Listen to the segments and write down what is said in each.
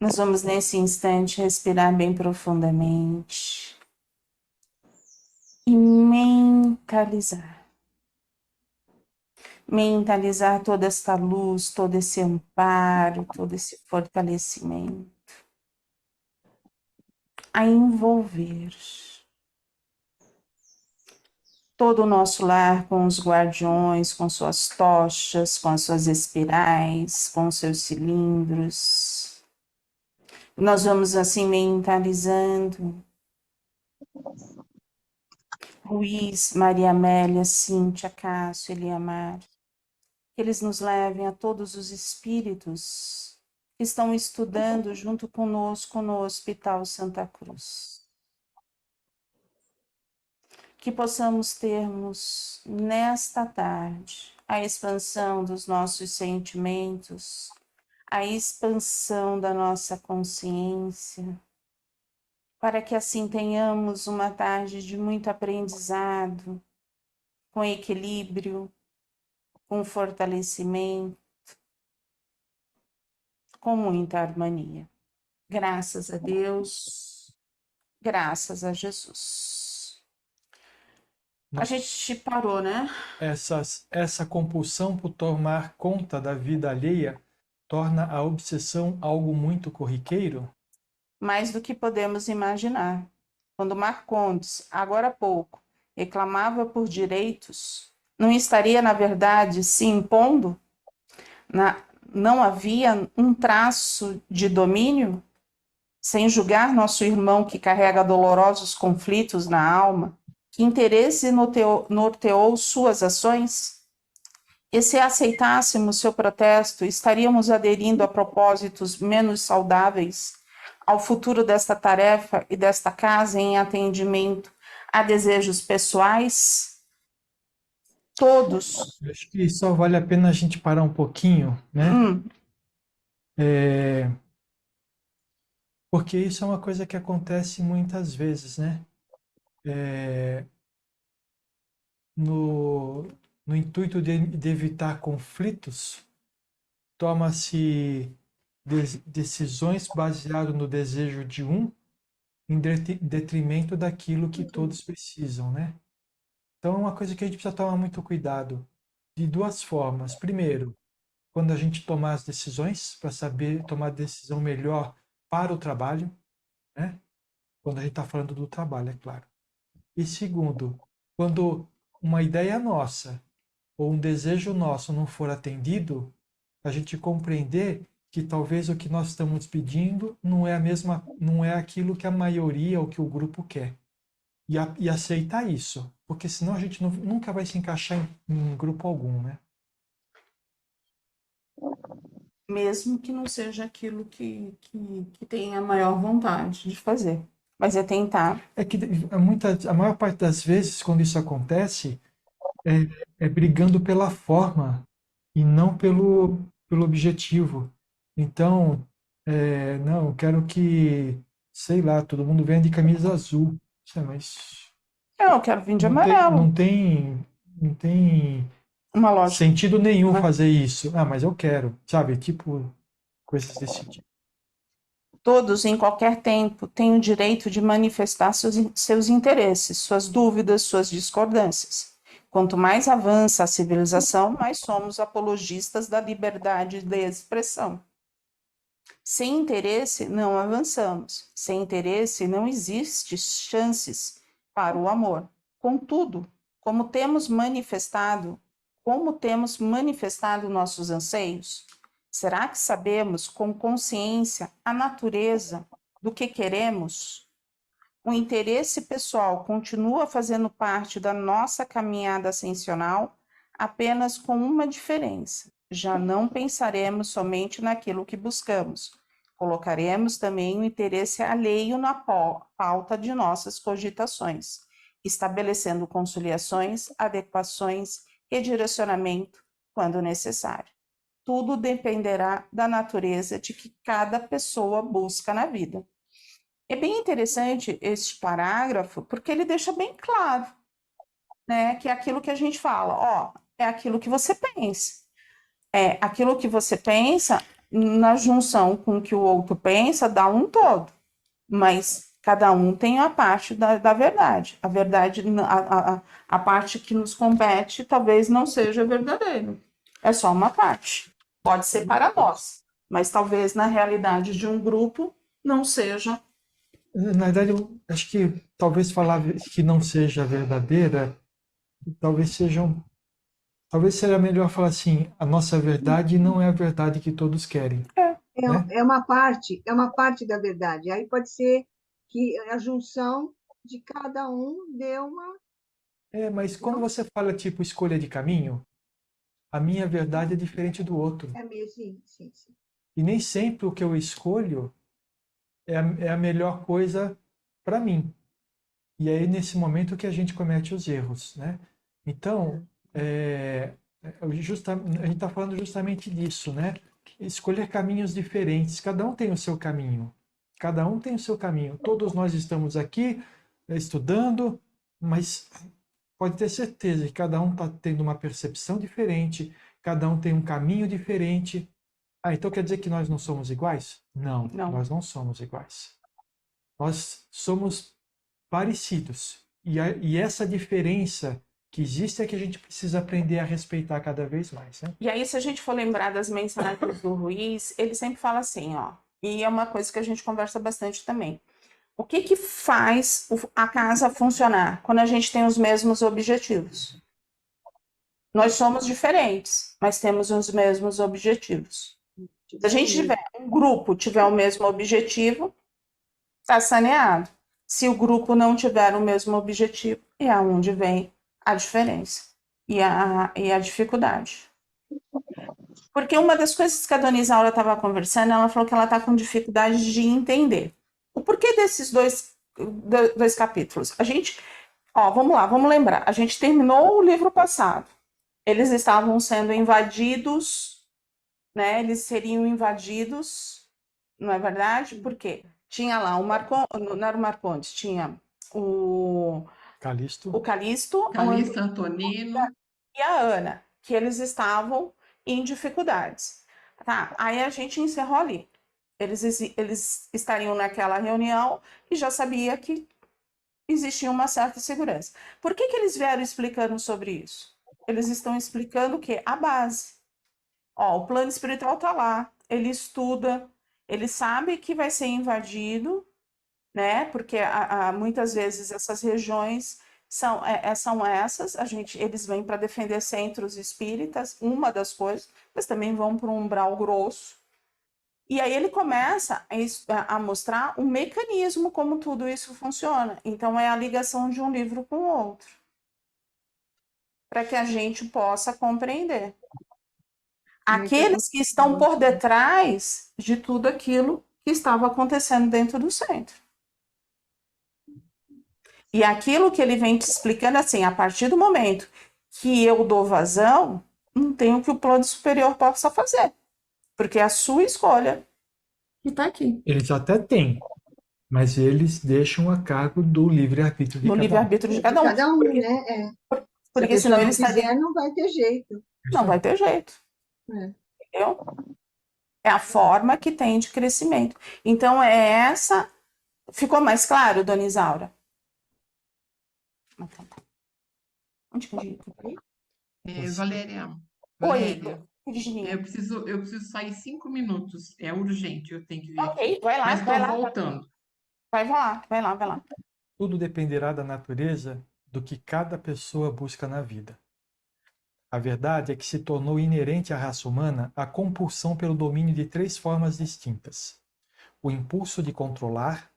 Nós vamos, nesse instante, respirar bem profundamente e mentalizar. Mentalizar toda esta luz, todo esse amparo, todo esse fortalecimento a envolver todo o nosso lar com os guardiões, com suas tochas, com as suas espirais, com seus cilindros. Nós vamos assim mentalizando Luiz, Maria Amélia, Cíntia, Cássio, Eliamar, que eles nos levem a todos os espíritos que estão estudando junto conosco no Hospital Santa Cruz. Que possamos termos nesta tarde a expansão dos nossos sentimentos, a expansão da nossa consciência, para que assim tenhamos uma tarde de muito aprendizado, com equilíbrio, com fortalecimento, com muita harmonia. Graças a Deus, graças a Jesus. A Nós, gente parou, né? essa compulsão por tomar conta da vida alheia torna a obsessão algo muito corriqueiro? Mais do que podemos imaginar. Quando Marcondes, agora há pouco, reclamava por direitos, não estaria, na verdade, se impondo? Não havia um traço de domínio? Sem julgar nosso irmão que carrega dolorosos conflitos na alma, que interesse norteou suas ações? E se aceitássemos seu protesto, estaríamos aderindo a propósitos menos saudáveis ao futuro desta tarefa e desta casa em atendimento a desejos pessoais? Todos. Eu acho que só vale a pena a gente parar um pouquinho, né? Hum, É, porque isso é uma coisa que acontece muitas vezes, né? É, no, no intuito de evitar conflitos, toma-se decisões baseadas no desejo de um em detrimento daquilo que todos precisam, né? Então é uma coisa que a gente precisa tomar muito cuidado de duas formas. Primeiro, quando a gente tomar as decisões, para saber tomar a decisão melhor para o trabalho, né? Quando a gente está falando do trabalho, é claro. E segundo, quando uma ideia nossa ou um desejo nosso não for atendido, a gente compreender que talvez o que nós estamos pedindo não é a mesma, não é aquilo que a maioria ou que o grupo quer. E aceitar isso, porque senão a gente nunca vai se encaixar em grupo algum, né? mesmo que não seja aquilo que tem a maior vontade de fazer. Mas é tentar. É que a maior parte das vezes, quando isso acontece, é brigando pela forma e não pelo objetivo. Então, não, eu quero que, sei lá, todo mundo venha de camisa azul. Mas Eu quero vir de não tem, amarelo. não tem Uma lógica. sentido nenhum Né? fazer isso. Ah, mas eu quero, sabe? Tipo, coisas desse tipo. Todos, em qualquer tempo, têm o direito de manifestar seus interesses, suas dúvidas, suas discordâncias. Quanto mais avança a civilização, mais somos apologistas da liberdade de expressão. Sem interesse, não avançamos. Sem interesse, não existe chances para o amor. Contudo, como temos manifestado nossos anseios, será que sabemos com consciência a natureza do que queremos? O interesse pessoal continua fazendo parte da nossa caminhada ascensional, apenas com uma diferença: já não pensaremos somente naquilo que buscamos, colocaremos também o interesse alheio na pauta de nossas cogitações, estabelecendo conciliações, adequações e direcionamento quando necessário. Tudo dependerá da natureza de que cada pessoa busca na vida. É bem interessante este parágrafo, porque ele deixa bem claro, né, que é aquilo que a gente fala, ó, é aquilo que você pensa. É aquilo que você pensa na junção com o que o outro pensa, dá um todo. Mas cada um tem a parte da verdade. A verdade, a parte que nos compete, talvez não seja verdadeira. É só uma parte. Pode ser para nós, mas talvez na realidade de um grupo não seja. Na verdade, eu acho que talvez falar que não seja verdadeira, talvez talvez seja melhor falar assim, a nossa verdade não é a verdade que todos querem, né? É uma parte da verdade. Aí pode ser que a junção de cada um dê uma. Mas quando Não? você fala tipo escolha de caminho, a minha verdade é diferente do outro. É mesmo, sim, sim, sim. E nem sempre o que eu escolho é a melhor coisa para mim. E aí, nesse momento, que a gente comete os erros, né? Então, a gente está falando justamente disso, né? Escolher caminhos diferentes. Cada um tem o seu caminho. Cada um tem o seu caminho. Todos nós estamos aqui estudando, mas pode ter certeza que cada um está tendo uma percepção diferente, cada um tem um caminho diferente. Ah, então quer dizer que nós não somos iguais? Não, Não. nós não somos iguais. Nós somos parecidos. E essa diferença que existe é que a gente precisa aprender a respeitar cada vez mais, né? E aí, se a gente for lembrar das mensagens do Ruiz, ele sempre fala assim, ó, e é uma coisa que a gente conversa bastante também. O que que faz a casa funcionar quando a gente tem os mesmos objetivos? Nós somos diferentes, mas temos os mesmos objetivos. Se a gente tiver um grupo tiver o mesmo objetivo, está saneado. Se o grupo não tiver o mesmo objetivo, é aonde vem a diferença e a dificuldade. Porque uma das coisas que a Dona Isaura estava conversando, ela falou que ela está com dificuldade de entender. O porquê desses dois capítulos? A gente, ó, vamos lá, vamos lembrar. A gente terminou o livro passado. Eles estavam sendo invadidos, né? Eles seriam invadidos, não é verdade? Por quê? Tinha lá o Marcondes, não era o Marcondes, tinha o Calixto. Calisto, Calixto Antonino. e a Ana, que eles estavam em dificuldades. Tá, aí a gente encerrou ali. Eles estariam naquela reunião e já sabia que existia uma certa segurança. Por que eles vieram explicando sobre isso? Eles estão explicando o quê? A base. Ó, o plano espiritual está lá, ele estuda, ele sabe que vai ser invadido, né? Porque muitas vezes essas regiões são essas, eles vêm para defender centros espíritas, uma das coisas, mas também vão para um umbral grosso. E aí ele começa a mostrar um mecanismo como tudo isso funciona. Então é a ligação de um livro com o outro, para que a gente possa compreender. Aqueles que estão por detrás de tudo aquilo que estava acontecendo dentro do centro. E aquilo que ele vem te explicando assim, a partir do momento que eu dou vazão, não tem o que o plano superior possa fazer, porque é a sua escolha que está aqui. Eles até têm, mas eles deixam a cargo do livre-arbítrio de No cada um. livre-arbítrio de cada um. Cada um, Porque, né? porque se a senão pessoa ele não estaria... quiser, não vai ter jeito. Não vai ter jeito. É. Entendeu? É a forma que tem de crescimento. Então, é essa... Ficou mais claro, Dona Isaura? Onde que a gente... Valéria, Oi, Virginia, Virginia. eu preciso sair 5 minutos. É urgente, eu tenho que vir Ok, aqui. vai lá, Mas vai estou lá. voltando. Vai lá, vai lá, vai lá. Tudo dependerá da natureza do que cada pessoa busca na vida. A verdade é que se tornou inerente à raça humana a compulsão pelo domínio de três formas distintas: o impulso de controlar,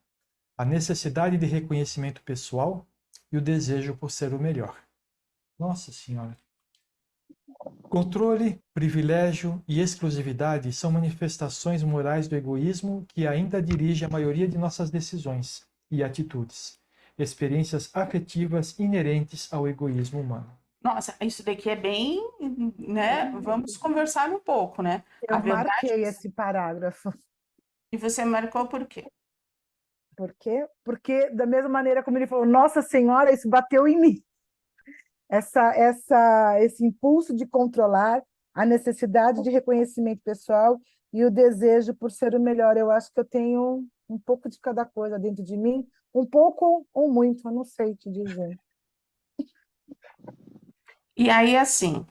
a necessidade de reconhecimento pessoal e o desejo por ser o melhor. Nossa Senhora! Controle, privilégio e exclusividade são manifestações morais do egoísmo que ainda dirige a maioria de nossas decisões e atitudes, experiências afetivas inerentes ao egoísmo humano. Nossa, isso daqui é bem, né? Vamos conversar um pouco, né? Eu marquei esse parágrafo. E você marcou por quê? Por quê? Porque, da mesma maneira como ele falou, Nossa Senhora, isso bateu em mim. Esse impulso de controlar, a necessidade de reconhecimento pessoal e o desejo por ser o melhor. Eu acho que eu tenho um pouco de cada coisa dentro de mim, um pouco ou muito, eu não sei te dizer. E aí, assim,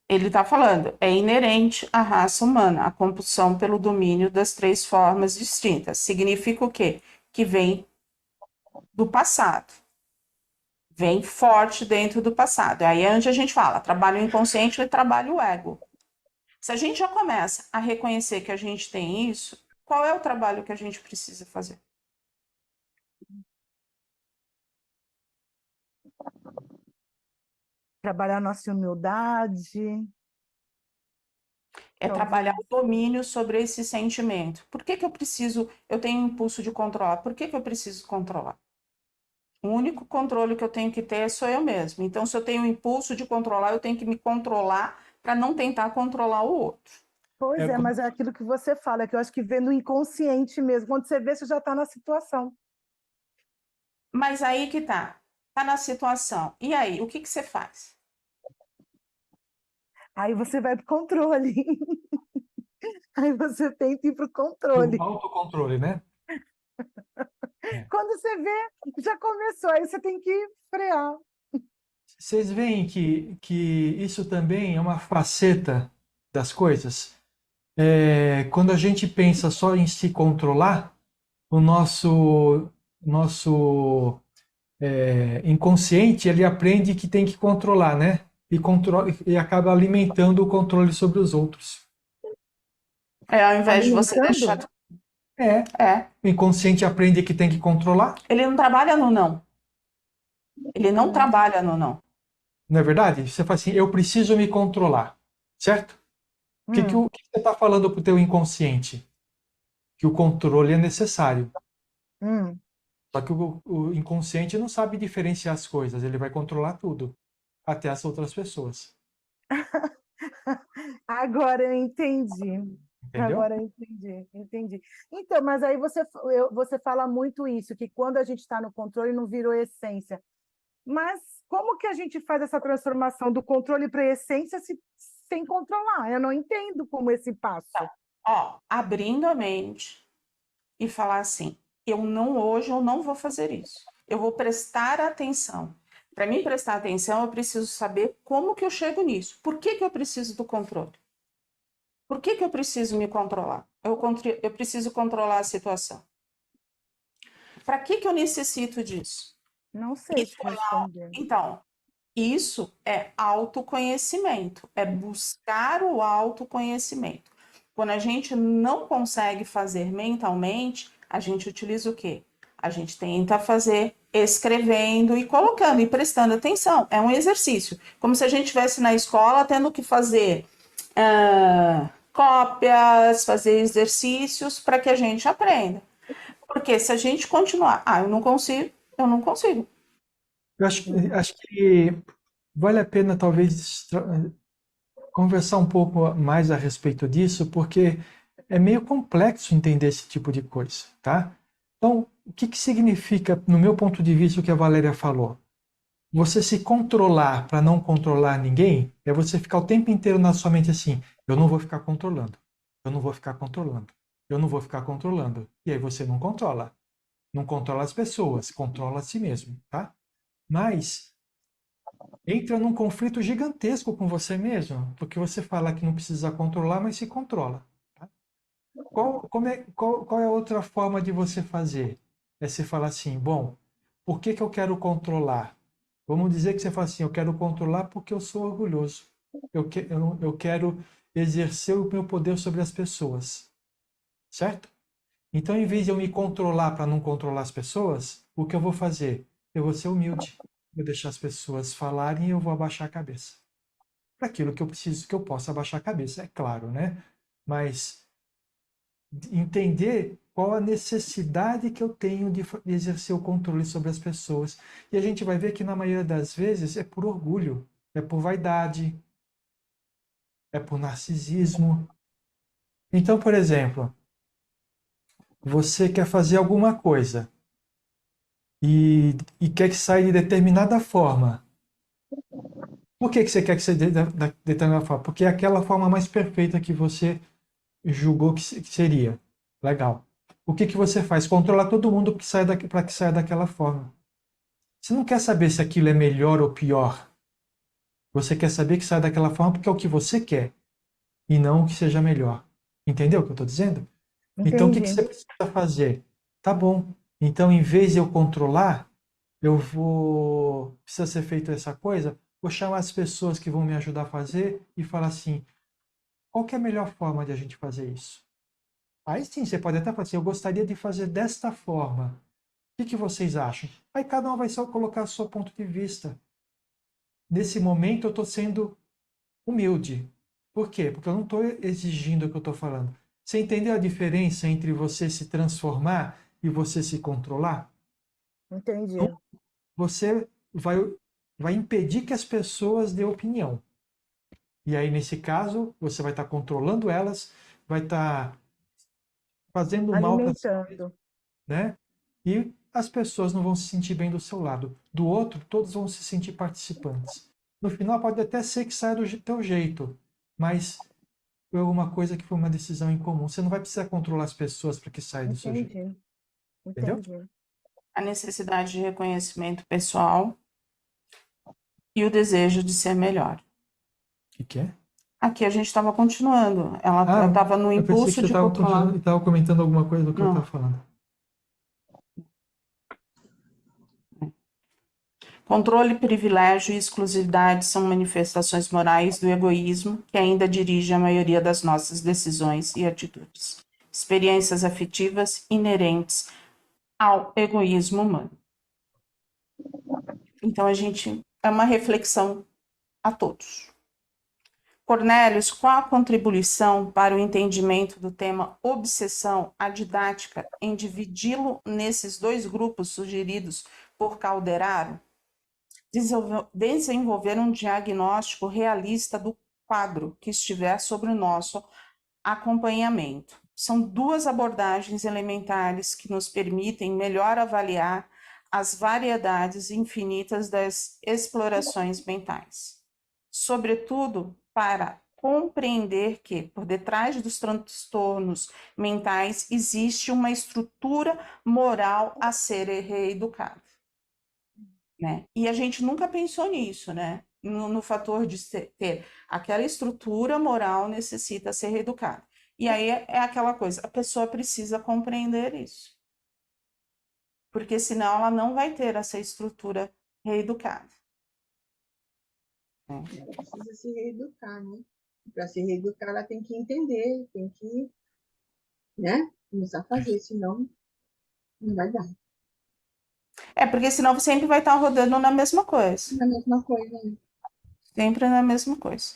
ele está falando, é inerente à raça humana a compulsão pelo domínio das três formas distintas. Significa o quê? Que vem do passado. Vem forte dentro do passado. Aí é onde a gente fala, trabalho inconsciente e trabalho ego. Se a gente já começa a reconhecer que a gente tem isso, qual é o trabalho que a gente precisa fazer? Trabalhar nossa humildade, É talvez. trabalhar o domínio sobre esse sentimento. Por que que eu tenho impulso de controlar? Por que que eu preciso controlar? O único controle que eu tenho que ter sou eu mesmo. Então, se eu tenho o impulso de controlar, eu tenho que me controlar para não tentar controlar o outro. Pois É, é, mas é aquilo que você fala, que eu acho que vem no inconsciente mesmo. Quando você vê, você já está na situação. Mas aí que tá. Tá na situação. E aí, o que que você faz? Aí você vai para o controle. Aí você tenta ir para o o controle. autocontrole, né? É. Quando você vê, já começou, aí você tem que frear. Vocês veem que isso também é uma faceta das coisas? Quando a gente pensa só em se controlar, o nosso inconsciente ele aprende que tem que controlar, né? E acaba alimentando o controle sobre os outros. É, ao invés de você Alimentando? deixar. É, É. o inconsciente aprende que tem que controlar, Ele não trabalha no não. Ele não trabalha no não. não é verdade? Você fala assim, eu preciso me controlar, certo? Hum, O que você está falando para o teu inconsciente? Que o controle é necessário. hum. Só que o inconsciente não sabe diferenciar as coisas, ele vai controlar tudo, até as outras pessoas. Agora eu entendi. Entendeu? Agora eu entendi. Então, mas aí você fala muito isso, que quando a gente está no controle não virou essência. Mas como que a gente faz essa transformação do controle para a essência sem controlar? Eu não entendo como esse passo. Ó, abrindo a mente e falar assim: hoje eu não vou fazer isso. Eu vou prestar atenção. Para mim prestar atenção, eu preciso saber como que eu chego nisso. Por que que eu preciso do controle? Por que que eu preciso me controlar? Eu preciso controlar a situação. Para que que eu necessito disso? Não sei te responder. Então, isso é autoconhecimento, é buscar o autoconhecimento. Quando a gente não consegue fazer mentalmente, a gente utiliza o quê? A gente tenta fazer escrevendo e colocando e prestando atenção. É um exercício. Como se a gente estivesse na escola tendo que fazer cópias, fazer exercícios para que a gente aprenda. Porque se a gente continuar, eu não consigo. Eu acho que vale a pena talvez conversar um pouco mais a respeito disso, porque é meio complexo entender esse tipo de coisa, tá? Então, o que que significa, no meu ponto de vista, o que a Valéria falou? Você se controlar para não controlar ninguém é você ficar o tempo inteiro na sua mente assim: eu não vou ficar controlando, eu não vou ficar controlando, eu não vou ficar controlando. E aí você não controla. Não controla as pessoas, controla a si mesmo, tá? Mas entra num conflito gigantesco com você mesmo, porque você fala que não precisa controlar, mas se controla. Tá? Qual é a outra forma de você fazer? É você falar assim, bom, por que que eu quero controlar? Vamos dizer que você fala assim, eu quero controlar porque eu sou orgulhoso. Eu quero exercer o meu poder sobre as pessoas, certo? Então, em vez de eu me controlar para não controlar as pessoas, o que eu vou fazer? Eu vou ser humilde. Vou deixar as pessoas falarem e eu vou abaixar a cabeça. Para aquilo que eu preciso que eu possa abaixar a cabeça, é claro, né? Mas entender qual a necessidade que eu tenho de exercer o controle sobre as pessoas. E a gente vai ver que na maioria das vezes é por orgulho, é por vaidade, é por narcisismo. Então, por exemplo, você quer fazer alguma coisa e quer que saia de determinada forma. Por que você quer que seja de determinada forma? Porque é aquela forma mais perfeita que você julgou que seria. Legal. O que você faz? Controlar todo mundo para que saia daquela forma. Você não quer saber se aquilo é melhor ou pior. Você quer saber que saia daquela forma porque é o que você quer e não o que seja melhor. Entendeu o que eu estou dizendo? Então, o que você Entendi. precisa fazer? Tá bom. Então, em vez de eu controlar, precisa ser feito essa coisa, vou chamar as pessoas que vão me ajudar a fazer e falar assim, qual que é a melhor forma de a gente fazer isso? Aí sim, você pode até falar assim, eu gostaria de fazer desta forma. O que vocês acham? Aí cada um vai só colocar o seu ponto de vista. Nesse momento eu estou sendo humilde. Por quê? Porque eu não estou exigindo o que eu estou falando. Você entendeu a diferença entre você se transformar e você se controlar? Entendi. Você vai impedir que as pessoas dêem opinião. E aí, nesse caso, você vai estar controlando elas, vai estar fazendo mal para si, Alimentando. né? E as pessoas não vão se sentir bem do seu lado. Do outro, todos vão se sentir participantes. No final, pode até ser que saia do teu jeito, mas foi alguma coisa que foi uma decisão em comum. Você não vai precisar controlar as pessoas para que saia do seu jeito. Entendi. Entendeu? Entendi. A necessidade de reconhecimento pessoal e o desejo de ser melhor. O que é? Aqui a gente estava continuando. Ela Ah, estava no eu pensei que impulso você de estava controlar. continuando e estava comentando alguma coisa do que eu estava Não. falando. Controle, privilégio e exclusividade são manifestações morais do egoísmo que ainda dirige a maioria das nossas decisões e atitudes. Experiências afetivas inerentes ao egoísmo humano. Então, é uma reflexão a todos. Cornélios, qual a contribuição para o entendimento do tema obsessão, a didática, em dividi-lo nesses dois grupos sugeridos por Calderaro? Desenvolver um diagnóstico realista do quadro que estiver sobre o nosso acompanhamento. São duas abordagens elementares que nos permitem melhor avaliar as variedades infinitas das explorações mentais. Sobretudo, para compreender que, por detrás dos transtornos mentais, existe uma estrutura moral a ser reeducada. Né? E a gente nunca pensou nisso, né? No fator de ter aquela estrutura moral necessita ser reeducada. E aí é aquela coisa, a pessoa precisa compreender isso. Porque senão ela não vai ter essa estrutura reeducada. Ela precisa se reeducar, né? Para se reeducar, ela tem que entender, tem que, né? Começar a fazer, senão não vai dar. É, porque senão você sempre vai estar rodando na mesma coisa. É a mesma coisa, né? Sempre na mesma coisa.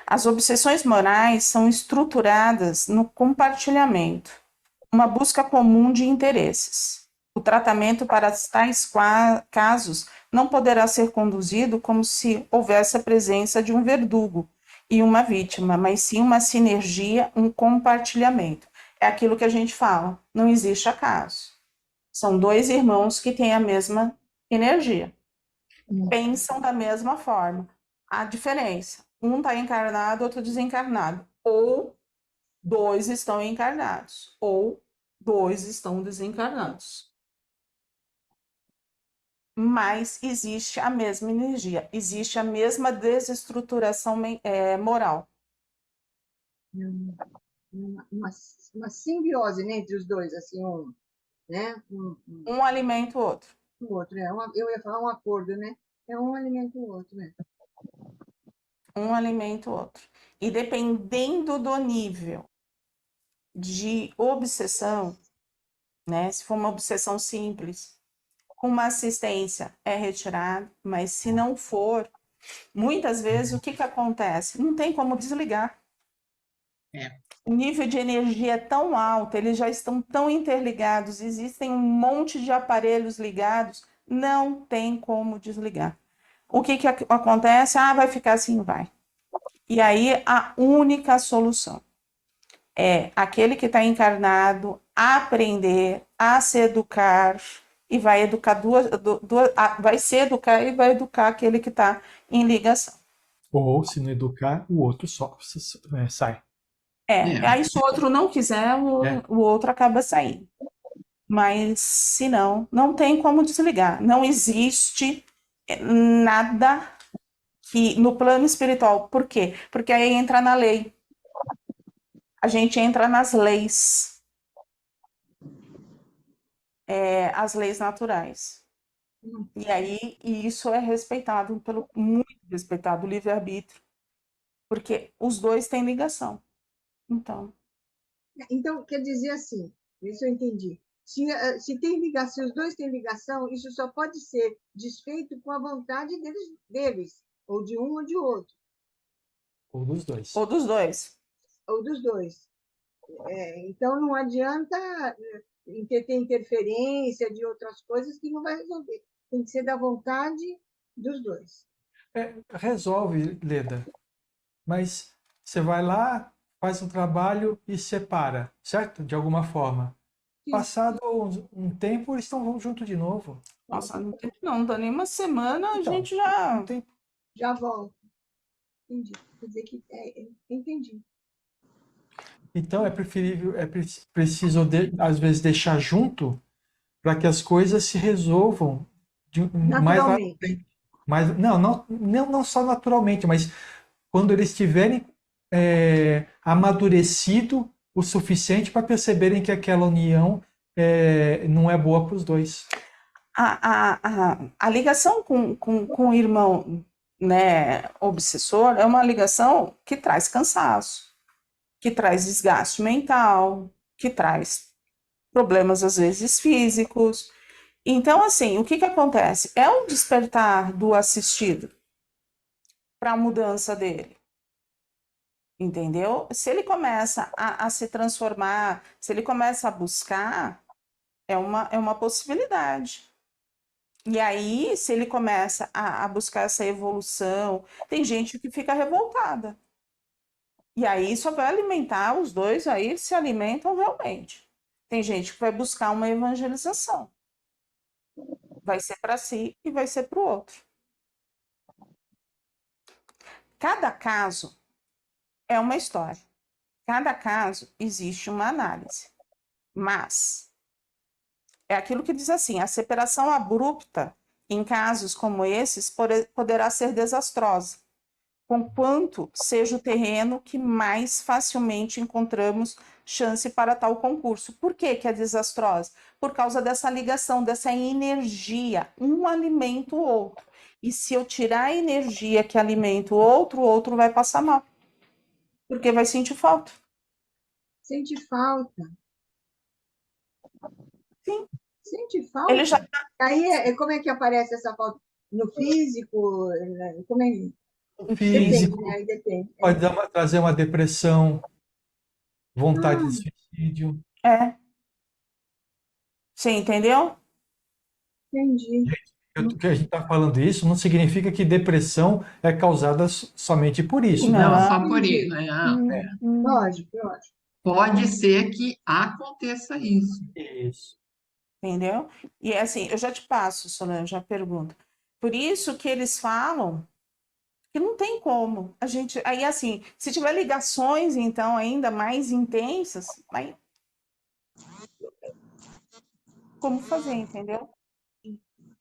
As obsessões morais são estruturadas no compartilhamento, uma busca comum de interesses. O tratamento para tais casos não poderá ser conduzido como se houvesse a presença de um verdugo e uma vítima, mas sim uma sinergia, um compartilhamento. É aquilo que a gente fala, não existe acaso. São dois irmãos que têm a mesma energia, pensam da mesma forma. A diferença, um está encarnado, outro desencarnado. Ou dois estão encarnados, ou dois estão desencarnados. Mas existe a mesma energia, existe a mesma desestruturação moral. Uma simbiose, né, entre os dois, assim, né? Um alimenta o outro. O outro, né? Eu ia falar um acordo, né? É um alimenta o outro, né? Um alimenta o outro. E dependendo do nível de obsessão, né? Se for uma obsessão simples, com uma assistência é retirado, mas se não for, muitas vezes o que acontece? Não tem como desligar. O nível de energia é tão alto, eles já estão tão interligados, existem um monte de aparelhos ligados, não tem como desligar. O que acontece? Ah, vai ficar assim, vai. E aí a única solução é aquele que está encarnado aprender a se educar e vai educar vai se educar e vai educar aquele que está em ligação. Ou, se não educar, o outro só sai. Aí se o outro não quiser, o outro acaba saindo. Mas se não, não tem como desligar. Não existe nada que no plano espiritual. Por quê? Porque aí entra na lei. A gente entra nas leis. As leis naturais. E aí isso é respeitado, muito respeitado, o livre-arbítrio. Porque os dois têm ligação. Então, quer dizer assim, isso eu entendi. Se tem ligação, se os dois têm ligação, isso só pode ser desfeito com a vontade deles, ou de um ou de outro. Ou dos dois. Ou dos dois. Ou dos dois. Então, não adianta ter interferência de outras coisas que não vai resolver. Tem que ser da vontade dos dois. Resolve, Leda. Mas você vai lá, faz o trabalho e separa, certo? De alguma forma. Passado um tempo, eles estão juntos de novo. Nossa, não dá nem uma semana, Então, a gente já... Não tem... Já volta. Entendi. Quer dizer que... entendi. Então, é preferível, preciso, às vezes, deixar junto para que as coisas se resolvam mais lá na frente. Mas, não só naturalmente, mas quando eles tiverem amadurecido o suficiente para perceberem que aquela união não é boa para os dois. A ligação com o irmão, né, obsessor é uma ligação que traz cansaço, que traz desgaste mental, que traz problemas, às vezes, físicos. Então, assim, o que acontece? É um despertar do assistido para a mudança dele. Entendeu? Se ele começa a se transformar, se ele começa a buscar, é uma possibilidade. E aí, se ele começa a buscar essa evolução, tem gente que fica revoltada. E aí só vai alimentar, os dois aí se alimentam realmente. Tem gente que vai buscar uma evangelização. Vai ser para si e vai ser para o outro. Cada caso é uma história. Cada caso existe uma análise. Mas é aquilo que diz assim, a separação abrupta em casos como esses poderá ser desastrosa, conquanto seja o terreno que mais facilmente encontramos chance para tal concurso. Por que é desastrosa? Por causa dessa ligação, dessa energia, um alimenta o outro. E se eu tirar a energia que alimenta o outro vai passar mal. Porque vai sentir falta. Sente falta. Sim. Sente falta? Ele já... Aí, como é que aparece essa falta? No físico? Como é? Físico, Depende, né? Depende. pode trazer uma depressão, vontade de suicídio. Você entendeu? Entendi. Que a gente está falando isso não significa que depressão é causada somente por isso. Não, Né? só por isso. Lógico. Pode ser que aconteça isso. Isso. Entendeu? E assim, eu já te passo, Solange, já pergunto. Por isso que eles falam que não tem como. A gente, aí assim, se tiver ligações, então, ainda mais intensas, aí como fazer, entendeu?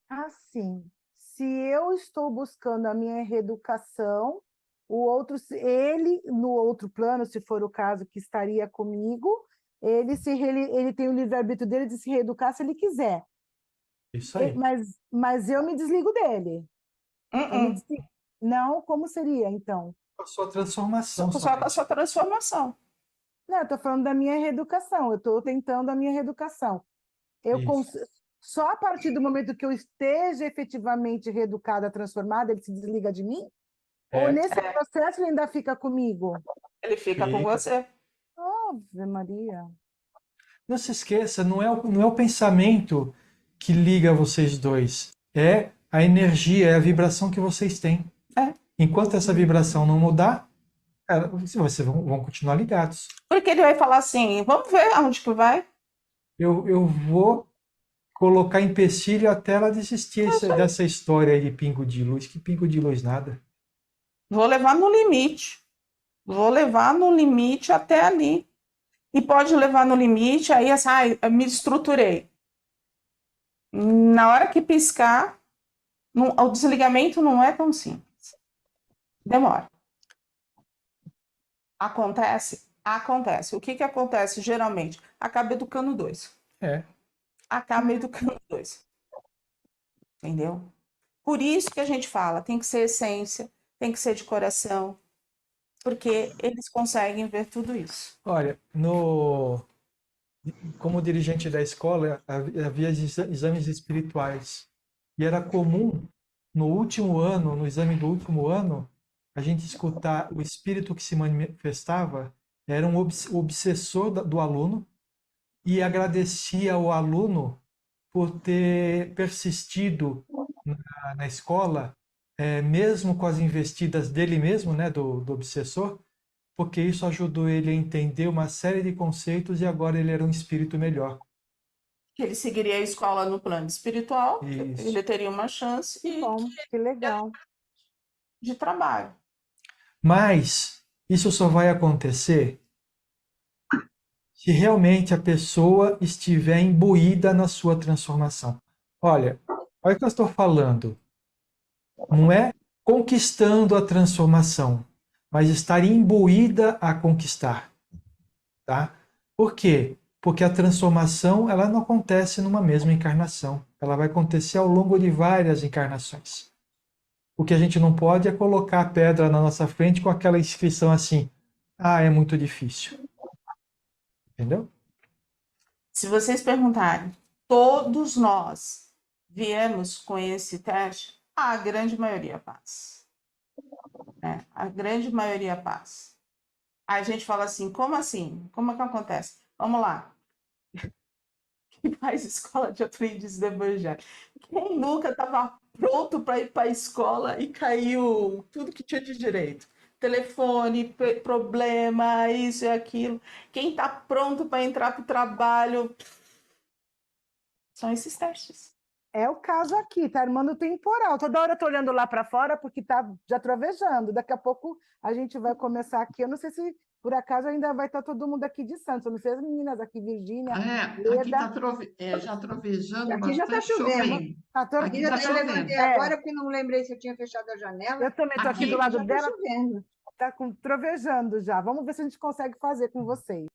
Assim, se eu estou buscando a minha reeducação, o outro, ele, no outro plano, se for o caso que estaria comigo, ele tem o livre-arbítrio dele de se reeducar se ele quiser. Isso aí. Mas eu me desligo dele. Eu me desligo. Não, como seria, então? A sua transformação. Só com a sua transformação. Não, eu estou falando da minha reeducação, eu estou tentando a minha reeducação. Só a partir do momento que eu esteja efetivamente reeducada, transformada, ele se desliga de mim? Ou nesse processo ele ainda fica comigo? Ele fica com você. Ave Maria. Não se esqueça, não é o pensamento que liga vocês dois. É a energia, é a vibração que vocês têm. Enquanto essa vibração não mudar, vocês vão continuar ligados. Porque ele vai falar assim, vamos ver aonde que vai. Eu vou colocar empecilho até ela desistir dessa história aí de pingo de luz. Que pingo de luz nada. Vou levar no limite. Vou levar no limite até ali. E pode levar no limite, aí assim, eu me estruturei. Na hora que piscar, o desligamento não é tão simples. Demora. Acontece? Acontece. O que acontece geralmente? Acaba educando dois. Acaba educando dois. Entendeu? Por isso que a gente fala, tem que ser essência, tem que ser de coração, porque eles conseguem ver tudo isso. Olha, como dirigente da escola, havia exames espirituais. E era comum, no último ano, no exame do último ano, a gente escutar o espírito que se manifestava era um obsessor do aluno e agradecia ao aluno por ter persistido na escola, mesmo com as investidas dele mesmo, né, do obsessor, porque isso ajudou ele a entender uma série de conceitos e agora ele era um espírito melhor. Que ele seguiria a escola no plano espiritual, Isso. ele teria uma chance Que legal. de trabalho. Mas isso só vai acontecer se realmente a pessoa estiver imbuída na sua transformação. Olha o que eu estou falando. Não é conquistando a transformação, mas estar imbuída a conquistar. Tá? Por quê? Porque a transformação ela não acontece numa mesma encarnação. Ela vai acontecer ao longo de várias encarnações. O que a gente não pode é colocar a pedra na nossa frente com aquela inscrição assim: é muito difícil. Entendeu? Se vocês perguntarem, todos nós viemos com esse teste, a grande maioria passa. A grande maioria passa. Aí a gente fala assim, como assim? Como é que acontece? Vamos lá. Quem faz escola de aprendiz do evangelho? Quem nunca estava pronto para ir para a escola e caiu tudo que tinha de direito? Telefone, problema, isso e aquilo. Quem está pronto para entrar para o trabalho? São esses testes. É o caso aqui, tá armando temporal. Toda hora eu tô olhando lá para fora porque tá já trovejando. Daqui a pouco a gente vai começar aqui. Eu não sei se por acaso ainda vai estar todo mundo aqui de Santos. Eu não sei as meninas aqui, Virgínia, Aqui Leda. está já trovejando, Aqui já está bastante chovendo. Aqui já tá eu levantei chovendo. agora porque não lembrei se eu tinha fechado a janela. Eu também estou aqui do lado já dela. Tá chovendo. Tá trovejando já. Vamos ver se a gente consegue fazer com vocês.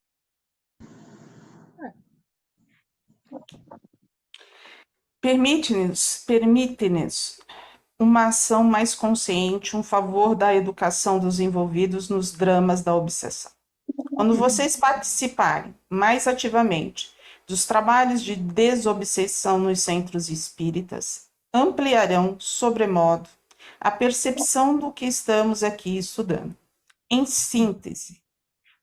Permite-nos uma ação mais consciente, um favor da educação dos envolvidos nos dramas da obsessão. Quando vocês participarem mais ativamente dos trabalhos de desobsessão nos centros espíritas, ampliarão, sobremodo, a percepção do que estamos aqui estudando. Em síntese,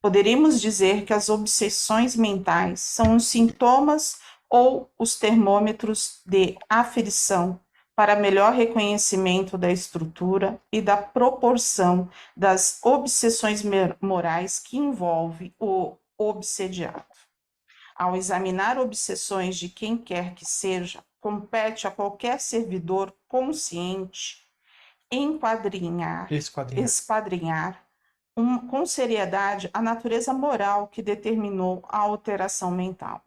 poderíamos dizer que as obsessões mentais são os sintomas ou os termômetros de aferição para melhor reconhecimento da estrutura e da proporção das obsessões morais que envolve o obsediado. Ao examinar obsessões de quem quer que seja, compete a qualquer servidor consciente esquadrinhar com seriedade a natureza moral que determinou a alteração mental.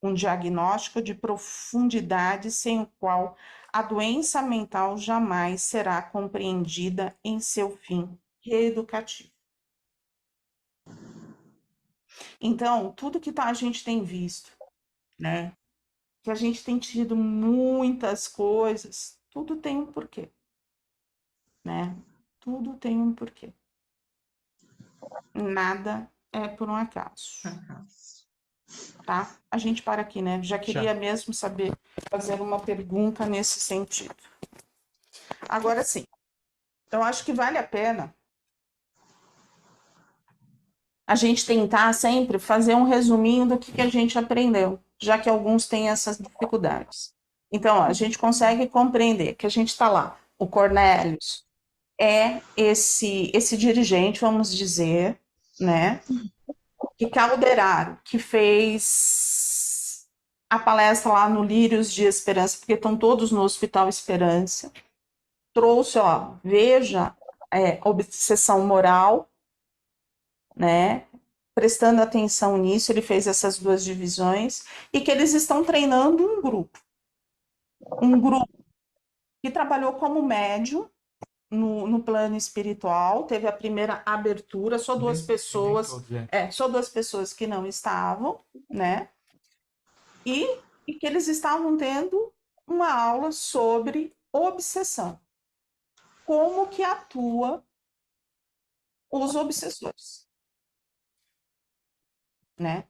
Um diagnóstico de profundidade sem o qual a doença mental jamais será compreendida em seu fim reeducativo. Então, tudo que a gente tem visto, né, que a gente tem tido muitas coisas, tudo tem um porquê, né? Tudo tem um porquê. Nada é por um acaso. Tá? A gente para aqui, né? Já queria mesmo saber, fazer uma pergunta nesse sentido. Agora sim, eu acho que vale a pena a gente tentar sempre fazer um resuminho do que a gente aprendeu, já que alguns têm essas dificuldades. Então, a gente consegue compreender que a gente está lá. O Cornélius é esse dirigente, vamos dizer, né? Que Calderaro, que fez a palestra lá no Lírios de Esperança, porque estão todos no Hospital Esperança. Trouxe, ó, veja, obsessão moral, né? Prestando atenção nisso, ele fez essas duas divisões, e que eles estão treinando um grupo que trabalhou como médium no plano espiritual, teve a primeira abertura, só duas pessoas, só duas pessoas que não estavam, né? E que eles estavam tendo uma aula sobre obsessão. Como que atua os obsessores, né?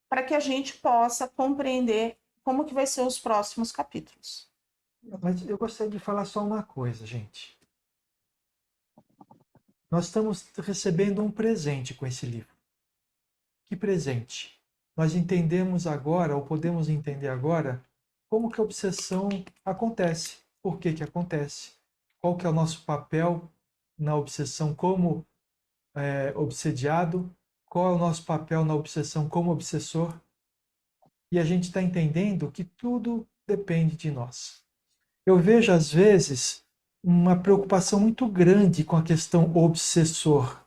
Para que a gente possa compreender como que vai ser os próximos capítulos. Mas eu gostaria de falar só uma coisa, gente. Nós estamos recebendo um presente com esse livro. Que presente? Nós entendemos agora, ou podemos entender agora, como que a obsessão acontece. Por que que acontece? Qual que é o nosso papel na obsessão como obsediado? Qual é o nosso papel na obsessão como obsessor? E a gente está entendendo que tudo depende de nós. Eu vejo, às vezes, uma preocupação muito grande com a questão obsessor.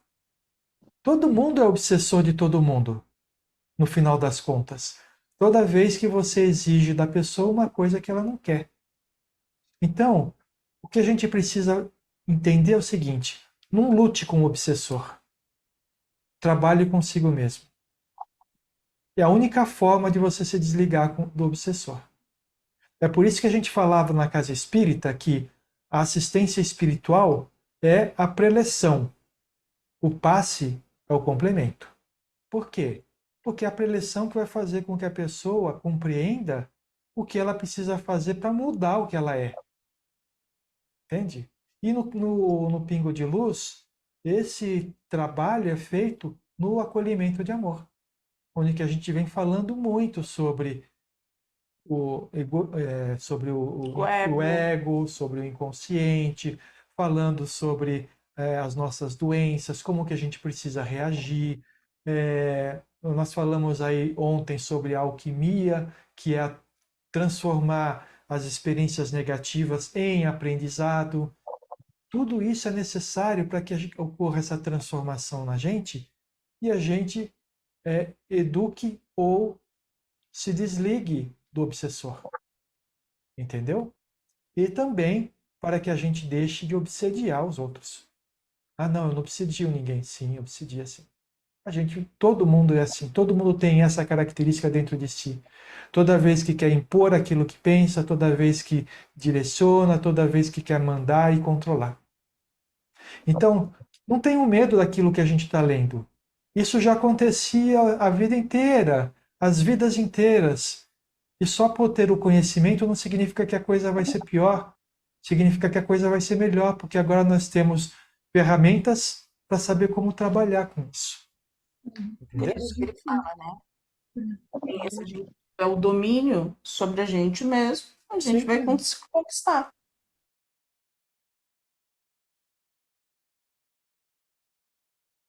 Todo mundo é obsessor de todo mundo, no final das contas. Toda vez que você exige da pessoa uma coisa que ela não quer. Então, o que a gente precisa entender é o seguinte: não lute com o obsessor. Trabalhe consigo mesmo. É a única forma de você se desligar do obsessor. É por isso que a gente falava na casa espírita que a assistência espiritual é a preleção. O passe é o complemento. Por quê? Porque é a preleção que vai fazer com que a pessoa compreenda o que ela precisa fazer para mudar o que ela é. Entende? E no Pingo de Luz, esse trabalho é feito no acolhimento de amor, onde que a gente vem falando muito sobre sobre o ego, sobre o inconsciente, falando sobre as nossas doenças, como que a gente precisa reagir. Nós falamos aí ontem sobre a alquimia, que é transformar as experiências negativas em aprendizado. Tudo isso é necessário para que ocorra essa transformação na gente e a gente eduque ou se desligue do obsessor. Entendeu? E também para que a gente deixe de obsediar os outros. Ah, não, eu não obsedio ninguém. Sim, eu obsedia sim. Todo mundo é assim, todo mundo tem essa característica dentro de si. Toda vez que quer impor aquilo que pensa, toda vez que direciona, toda vez que quer mandar e controlar. Então, não tenham medo daquilo que a gente está lendo. Isso já acontecia a vida inteira, as vidas inteiras. E só por ter o conhecimento não significa que a coisa vai ser pior, significa que a coisa vai ser melhor, porque agora nós temos ferramentas para saber como trabalhar com isso. É isso que ele fala, né? E se a gente tiver o domínio sobre a gente mesmo, a gente vai conquistar.